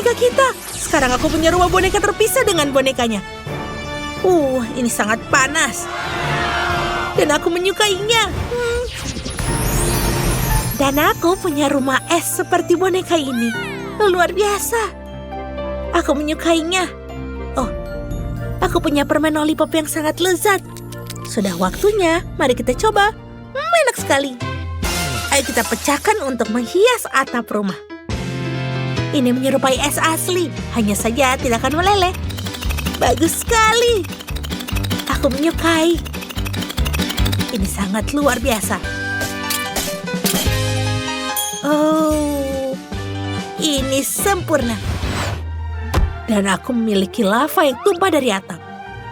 boneka kita. Sekarang aku punya rumah boneka terpisah dengan bonekanya. Ini sangat panas. Dan aku menyukainya. Dan aku punya rumah es seperti boneka ini. Luar biasa. Aku menyukainya. Aku punya permen lollipop yang sangat lezat. Sudah waktunya, mari kita coba. Enak sekali. Ayo kita pecahkan untuk menghias atap rumah. Ini menyerupai es asli, hanya saja tidak akan meleleh. Bagus sekali. Aku menyukai. Ini sangat luar biasa. Ini sempurna. Dan aku memiliki lava yang tumpah dari atap.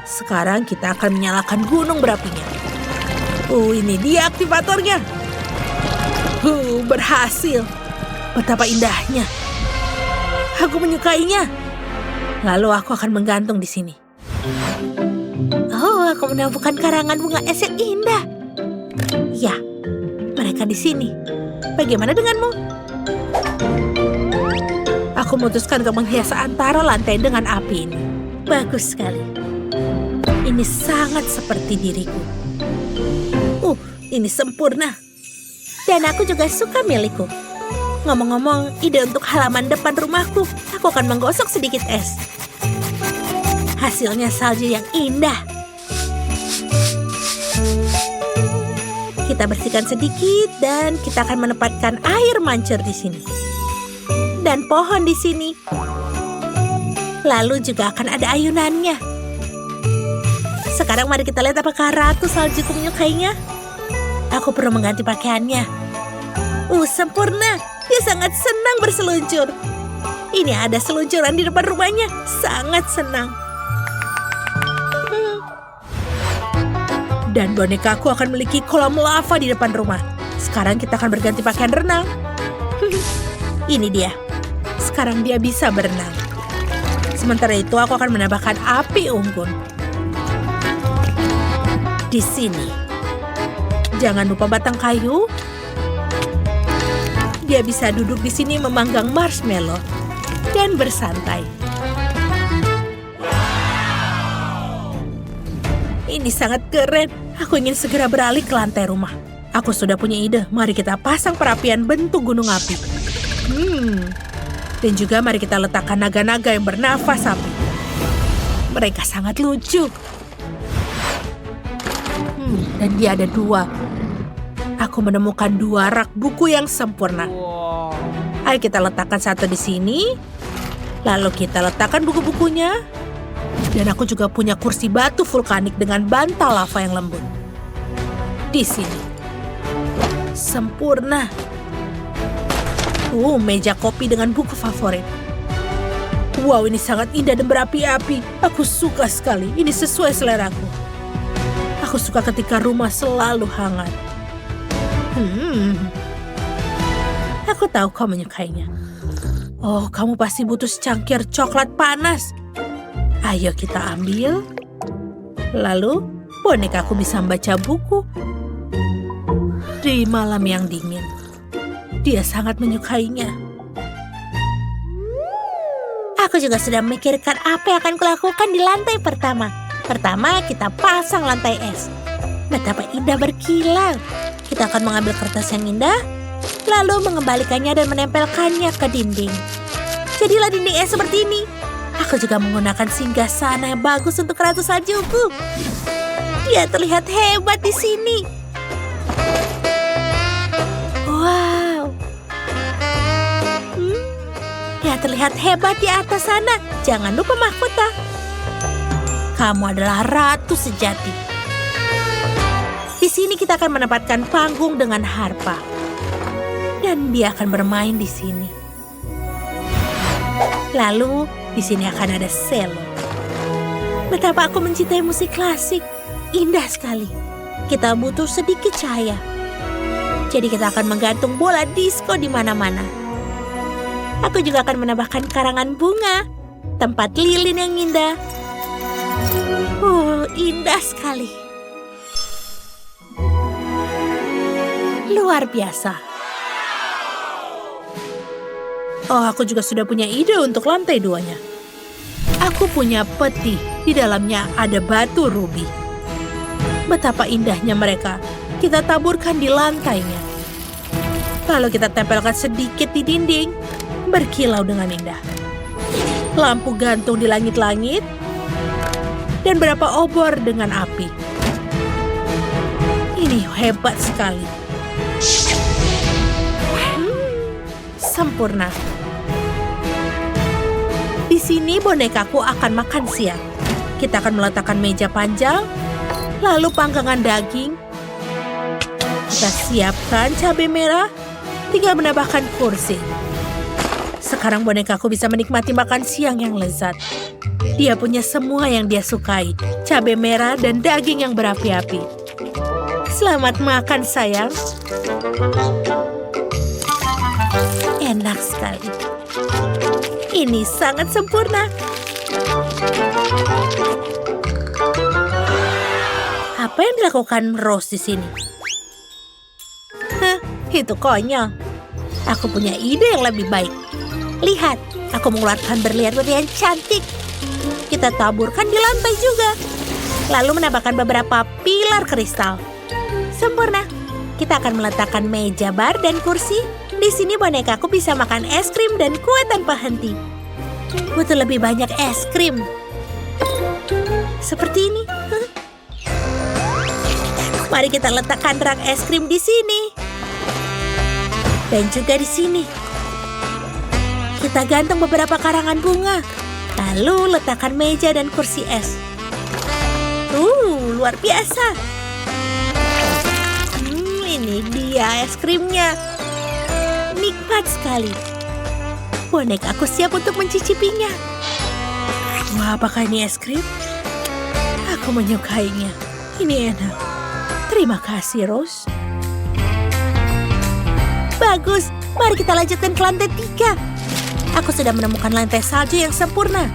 Sekarang kita akan menyalakan gunung berapinya. Ini dia aktivatornya. Berhasil. Betapa indahnya. Aku menyukainya. Lalu aku akan menggantung di sini. Aku menemukan karangan bunga es yang indah. Ya, mereka di sini. Bagaimana denganmu? Aku memutuskan untuk menghias antara lantai dengan api ini. Bagus sekali. Ini sangat seperti diriku. Ini sempurna. Dan aku juga suka milikku. Ngomong-ngomong, ide untuk halaman depan rumahku. Aku akan menggosok sedikit es. Hasilnya salju yang indah. Kita bersihkan sedikit dan kita akan menempatkan air mancur di sini. Dan pohon di sini. Lalu juga akan ada ayunannya. Sekarang mari kita lihat apakah Ratu Saljuku menyukainya. Aku perlu mengganti pakaiannya. Sempurna. Dia sangat senang berseluncur. Ini ada seluncuran di depan rumahnya. Sangat senang. Dan bonekaku akan memiliki kolam lava di depan rumah. Sekarang kita akan berganti pakaian renang. Ini dia. Sekarang dia bisa berenang. Sementara itu aku akan menambahkan api unggun. Di sini. Jangan lupa batang kayu. Dia bisa duduk di sini memanggang marshmallow dan bersantai. Ini sangat keren. Aku ingin segera beralih ke lantai rumah. Aku sudah punya ide. Mari kita pasang perapian bentuk gunung api. Dan juga mari kita letakkan naga-naga yang bernafas api. Mereka sangat lucu. Dan dia ada 2. Aku menemukan 2 rak buku yang sempurna. Ayo kita letakkan satu di sini. Lalu kita letakkan buku-bukunya. Dan aku juga punya kursi batu vulkanik dengan bantal lava yang lembut. Di sini. Sempurna. Meja kopi dengan buku favorit. Wow, ini sangat indah dan berapi-api. Aku suka sekali. Ini sesuai seleraku. Aku suka ketika rumah selalu hangat. Aku tahu kau menyukainya. Kamu pasti butuh secangkir coklat panas. Ayo kita ambil. Lalu bonekaku bisa membaca buku di malam yang dingin. Dia sangat menyukainya. Aku juga sudah memikirkan apa yang akan kulakukan di lantai pertama. Pertama, kita pasang lantai es. Betapa indah berkilau. Kita akan mengambil kertas yang indah, lalu mengembalikannya dan menempelkannya ke dinding. Jadilah dinding es seperti ini. Aku juga menggunakan singgasana yang bagus untuk Ratu Saljuku. Dia terlihat hebat di sini. Wow. Dia terlihat hebat di atas sana. Jangan lupa mahkota. Kamu adalah ratu sejati. Di sini kita akan menempatkan panggung dengan harpa. Dan dia akan bermain di sini. Lalu, di sini akan ada selo. Betapa aku mencintai musik klasik. Indah sekali. Kita butuh sedikit cahaya. Jadi kita akan menggantung bola disko di mana-mana. Aku juga akan menambahkan karangan bunga. Tempat lilin yang indah. Indah sekali. Luar biasa. Oh, aku juga sudah punya ide untuk lantai 2-nya. Aku punya peti, di dalamnya ada batu rubi. Betapa indahnya mereka. Kita taburkan di lantainya. Lalu kita tempelkan sedikit di dinding, berkilau dengan indah. Lampu gantung di langit-langit, dan berapa obor dengan api. Ini hebat sekali. Sempurna. Di sini bonekaku akan makan siang. Kita akan meletakkan meja panjang, lalu panggangan daging. Kita siapkan cabai merah, tinggal menambahkan kursi. Sekarang bonekaku bisa menikmati makan siang yang lezat. Dia punya semua yang dia sukai, cabai merah dan daging yang berapi-api. Selamat makan, sayang. Enak sekali. Ini sangat sempurna. Apa yang dilakukan Rose di sini? Hah, itu konyol. Aku punya ide yang lebih baik. Lihat, aku mengeluarkan berlian-berlian cantik. Kita taburkan di lantai juga. Lalu menambahkan beberapa pilar kristal. Sempurna. Kita akan meletakkan meja bar dan kursi. Di sini bonekaku bisa makan es krim dan kue tanpa henti. Butuh lebih banyak es krim. Seperti ini. Mari kita letakkan rak es krim di sini. Dan juga di sini. Kita gantung beberapa karangan bunga. Lalu letakkan meja dan kursi es. Luar biasa. Ini dia es krimnya. Nikmat sekali. Bonekaku siap untuk mencicipinya. Wah, apakah ini es krim? Aku menyukainya. Ini enak. Terima kasih, Rose. Bagus. Mari kita lanjutkan ke lantai 3. Aku sudah menemukan lantai salju yang sempurna.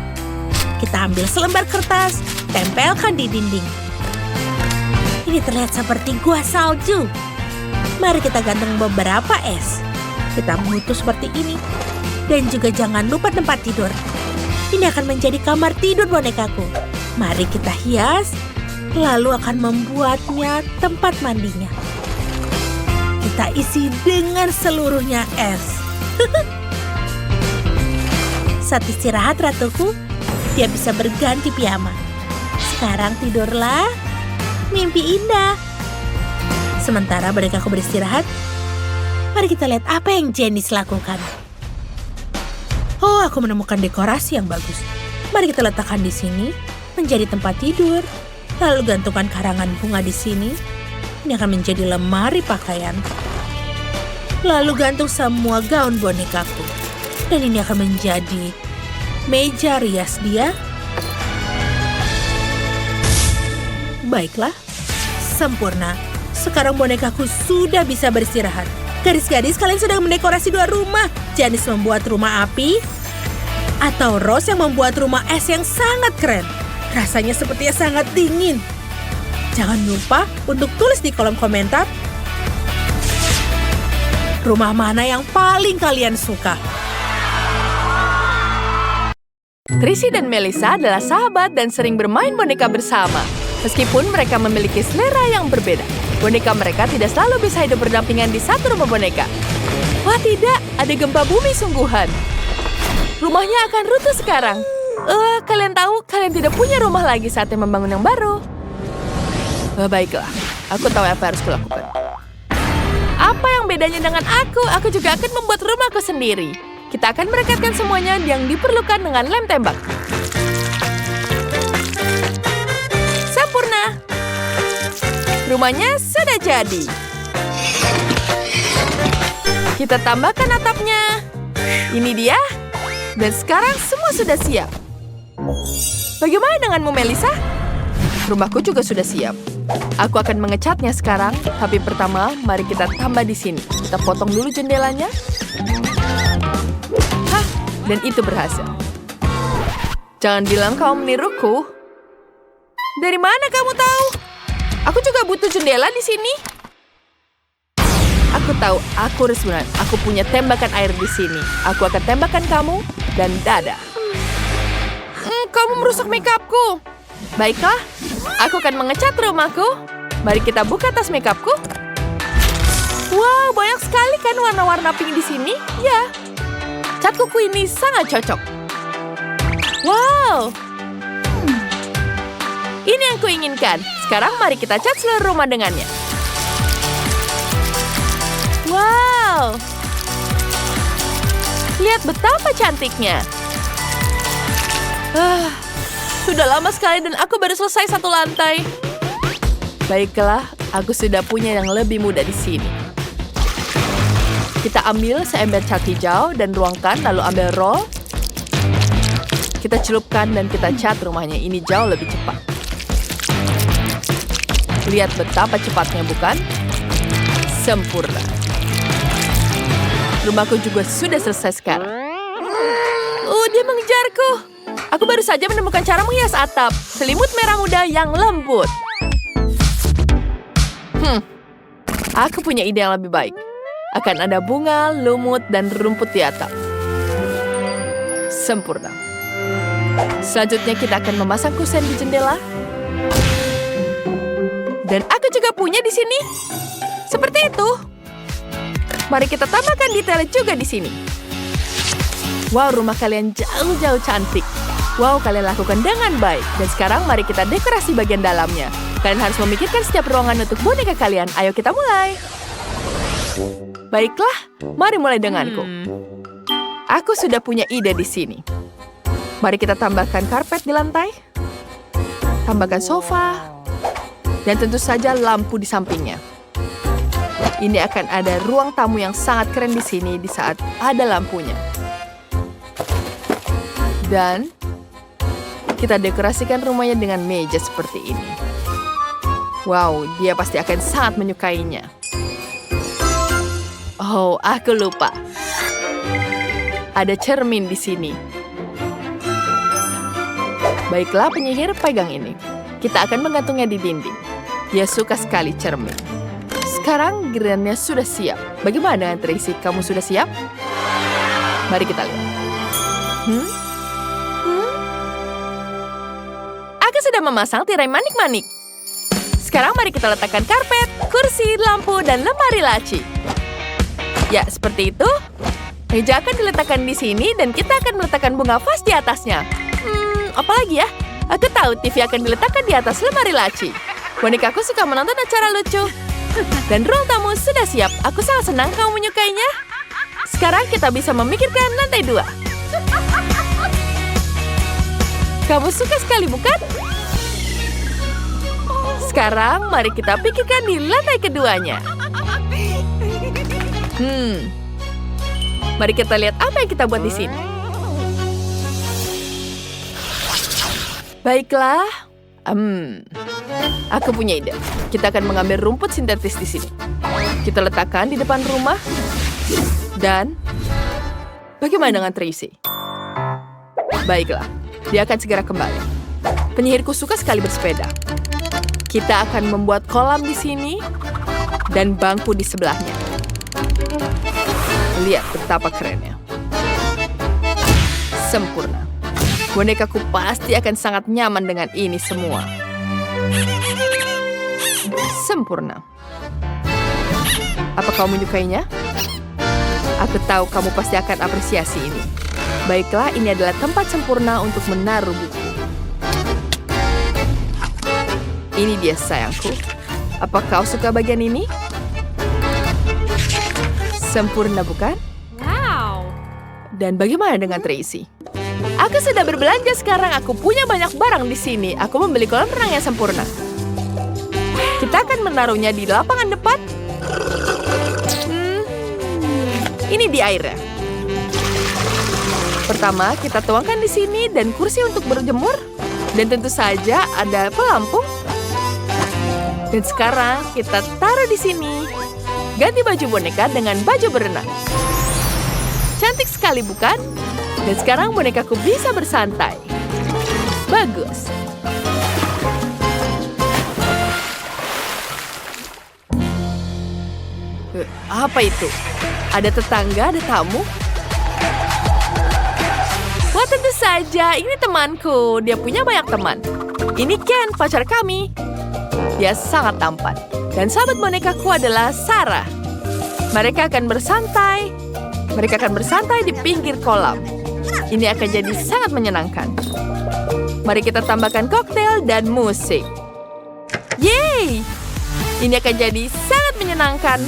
Kita ambil selembar kertas, tempelkan di dinding. Ini terlihat seperti gua salju. Mari kita gantung beberapa es. Kita butuh seperti ini. Dan juga jangan lupa tempat tidur. Ini akan menjadi kamar tidur bonekaku. Mari kita hias, lalu akan membuatnya tempat mandinya. Kita isi dengan seluruhnya es. Saat istirahat ratuku, dia bisa berganti piyama. Sekarang tidurlah, mimpi indah. Sementara bonekaku beristirahat, mari kita lihat apa yang Janice lakukan. Oh, aku menemukan dekorasi yang bagus. Mari kita letakkan di sini, menjadi tempat tidur. Lalu gantungkan karangan bunga di sini. Ini akan menjadi lemari pakaian. Lalu gantung semua gaun bonekaku. Dan ini akan menjadi meja rias dia. Baiklah, sempurna. Sekarang bonekaku sudah bisa beristirahat. Gadis-gadis, kalian sudah mendekorasi 2 rumah. Janice membuat rumah api, atau Rose yang membuat rumah es yang sangat keren. Rasanya sepertinya sangat dingin. Jangan lupa untuk tulis di kolom komentar rumah mana yang paling kalian suka. Trixie dan Melissa adalah sahabat dan sering bermain boneka bersama. Meskipun mereka memiliki selera yang berbeda, boneka mereka tidak selalu bisa hidup berdampingan di satu rumah boneka. Wah tidak, ada gempa bumi sungguhan. Rumahnya akan runtuh sekarang. Kalian tahu, kalian tidak punya rumah lagi saatnya membangun yang baru. Baiklah, aku tahu apa harus kulakukan. Apa yang bedanya dengan aku? Aku juga akan membuat rumahku sendiri. Kita akan merekatkan semuanya yang diperlukan dengan lem tembak. Sempurna. Rumahnya sudah jadi. Kita tambahkan atapnya. Ini dia. Dan sekarang semua sudah siap. Bagaimana denganmu, Melissa? Rumahku juga sudah siap. Aku akan mengecatnya sekarang, tapi pertama mari kita tambah di sini. Kita potong dulu jendelanya. Hah, dan itu berhasil. Jangan bilang kau meniruku. Dari mana kamu tahu? Aku juga butuh jendela di sini. Aku Aku tahu aku harus benar. Aku punya tembakan air di sini. Aku akan tembakan kamu dan dadah. Kamu merusak makeupku. Baiklah, aku akan mengecat rumahku. Mari kita buka tas makeupku. Wow, banyak sekali kan warna-warna pink di sini. Ya, cat kuku ini sangat cocok. Wow, ini yang kuinginkan. Sekarang mari kita cat seluruh rumah dengannya. Wow, lihat betapa cantiknya. Sudah lama sekali dan aku baru selesai satu lantai. Baiklah, aku sudah punya yang lebih mudah di sini. Kita ambil seember cat hijau dan ruangkan, lalu ambil roll. Kita celupkan dan kita cat rumahnya. Ini jauh lebih cepat. Lihat betapa cepatnya, bukan? Sempurna. Rumahku juga sudah selesai sekarang. Dia mengejarku. Aku baru saja menemukan cara menghias atap. Selimut merah muda yang lembut. Aku punya ide yang lebih baik. Akan ada bunga, lumut, dan rumput di atap. Sempurna. Selanjutnya kita akan memasang kusen di jendela. Dan aku juga punya di sini. Seperti itu. Mari kita tambahkan detail juga di sini. Wow, rumah kalian jauh-jauh cantik. Wow, kalian lakukan dengan baik. Dan sekarang mari kita dekorasi bagian dalamnya. Kalian harus memikirkan setiap ruangan untuk boneka kalian. Ayo kita mulai. Baiklah, mari mulai denganku. Aku sudah punya ide di sini. Mari kita tambahkan karpet di lantai. Tambahkan sofa. Dan tentu saja lampu di sampingnya. Ini akan ada ruang tamu yang sangat keren di sini di saat ada lampunya. Dan kita dekorasikan rumahnya dengan meja seperti ini. Wow, dia pasti akan sangat menyukainya. Oh, aku lupa. Ada cermin di sini. Baiklah, penyihir, pegang ini. Kita akan menggantungnya di dinding. Dia suka sekali cermin. Sekarang gilirannya sudah siap. Bagaimana dengan Tracy? Kamu sudah siap? Mari kita lihat. Aku sudah memasang tirai manik-manik. Sekarang mari kita letakkan karpet, kursi, lampu, dan lemari laci. Ya, seperti itu. Meja akan diletakkan di sini dan kita akan meletakkan bunga vas di atasnya. Apa lagi ya? Aku tahu TV akan diletakkan di atas lemari laci. Bonekaku suka menonton acara lucu. Dan ruang tamu sudah siap. Aku sangat senang kamu menyukainya. Sekarang kita bisa memikirkan lantai 2. Kamu suka sekali, bukan? Sekarang mari kita pikirkan di lantai keduanya. Mari kita lihat apa yang kita buat di sini. Baiklah. Aku punya ide. Kita akan mengambil rumput sintetis di sini. Kita letakkan di depan rumah. Dan bagaimana dengan Tracy? Baiklah, dia akan segera kembali. Penyihirku suka sekali bersepeda. Kita akan membuat kolam di sini dan bangku di sebelahnya. Lihat betapa kerennya. Sempurna. Bonekaku pasti akan sangat nyaman dengan ini semua. Sempurna. Apa kamu menyukainya? Aku tahu kamu pasti akan apresiasi ini. Baiklah, ini adalah tempat sempurna untuk menaruh buku. Ini dia, sayangku. Apa kau suka bagian ini? Sempurna, bukan? Wow. Dan bagaimana dengan Tracy? Aku sudah berbelanja sekarang. Aku punya banyak barang di sini. Aku membeli kolam renang yang sempurna. Kita akan menaruhnya di lapangan depan. Ini di airnya. Pertama, kita tuangkan di sini dan kursi untuk berjemur. Dan tentu saja ada pelampung. Dan sekarang kita taruh di sini. Ganti baju boneka dengan baju berenang. Cantik sekali, bukan? Dan sekarang bonekaku bisa bersantai. Bagus. Apa itu? Ada tetangga, ada tamu? Wah, tentu saja, ini temanku. Dia punya banyak teman. Ini Ken, pacar kami. Dia sangat tampan. Dan sahabat bonekaku adalah Sarah. Mereka akan bersantai. Mereka akan bersantai di pinggir kolam. Ini akan jadi sangat menyenangkan. Mari kita tambahkan koktail dan musik. Yeay! Ini akan jadi sangat menyenangkan.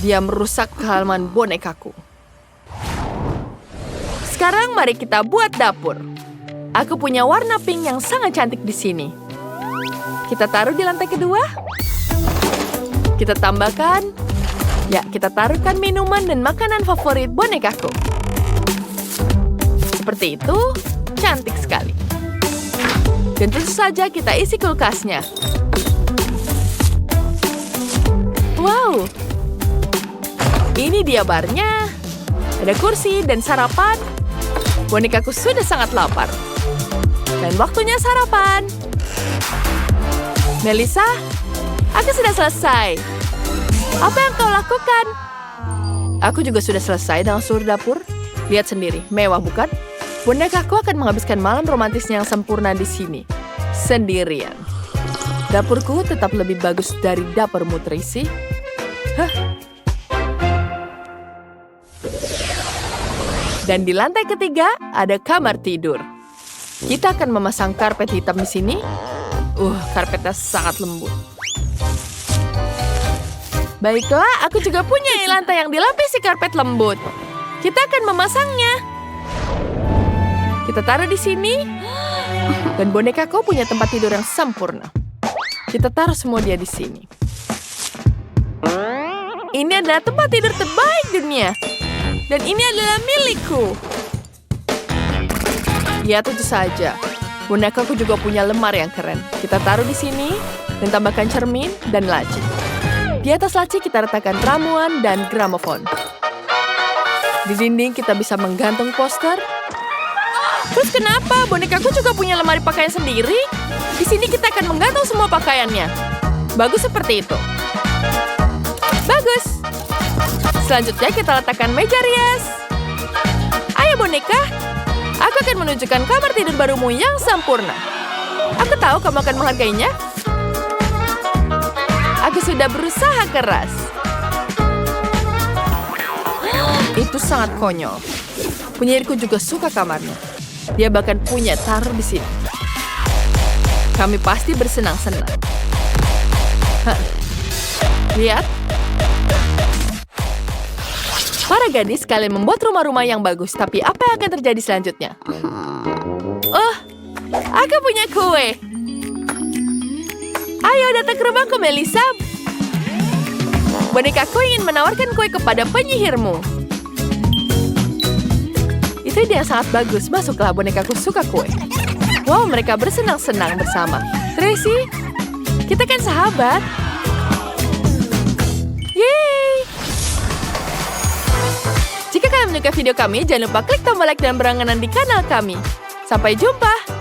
Dia merusak halaman bonekaku. Sekarang mari kita buat dapur. Aku punya warna pink yang sangat cantik di sini. Kita taruh di lantai kedua. Kita tambahkan. Ya, kita taruhkan minuman dan makanan favorit bonekaku. Seperti itu, cantik sekali. Dan tentu saja kita isi kulkasnya. Wow! Ini dia barnya. Ada kursi dan sarapan. Bonekaku sudah sangat lapar. Dan waktunya sarapan. Melissa, aku sudah selesai. Apa yang kau lakukan? Aku juga sudah selesai dengan seluruh dapur. Lihat sendiri, mewah bukan? Bonekaku akan menghabiskan malam romantisnya yang sempurna di sini. Sendirian. Dapurku tetap lebih bagus dari dapurmu, Tracy. Hah? Dan di lantai ketiga ada kamar tidur. Kita akan memasang karpet hitam di sini. Karpetnya sangat lembut. Baiklah, aku juga punya lantai yang dilapisi karpet lembut. Kita akan memasangnya. Kita taruh di sini. Dan bonekaku punya tempat tidur yang sempurna. Kita taruh semua dia di sini. Ini adalah tempat tidur terbaik dunia. Dan ini adalah milikku. Ya, tentu saja. Bonekaku juga punya lemari yang keren. Kita taruh di sini dan tambahkan cermin dan laci. Di atas laci kita letakkan ramuan dan gramofon. Di dinding kita bisa menggantung poster. Terus kenapa? Bonekaku juga punya lemari pakaian sendiri. Di sini kita akan menggantung semua pakaiannya. Bagus seperti itu. Bagus. Selanjutnya kita letakkan meja rias. Ayo boneka, aku akan menunjukkan kamar tidur barumu yang sempurna. Aku tahu kamu akan menghargainya. Aku sudah berusaha keras. Itu sangat konyol. Penyiarku juga suka kamarnya. Dia bahkan punya taruh di sini. Kami pasti bersenang-senang. Lihat. Para gadis, kalian membuat rumah-rumah yang bagus, tapi apa yang akan terjadi selanjutnya? Oh, aku punya kue. Ayo datang ke rumahku, Melissa. Bonekaku ingin menawarkan kue kepada penyihirmu. Itu ide yang sangat bagus. Masuklah, bonekaku suka kue. Wow, mereka bersenang-senang bersama. Tracy, kita kan sahabat. Yeay! Jika kalian menyukai video kami, jangan lupa klik tombol like dan berlangganan di kanal kami. Sampai jumpa!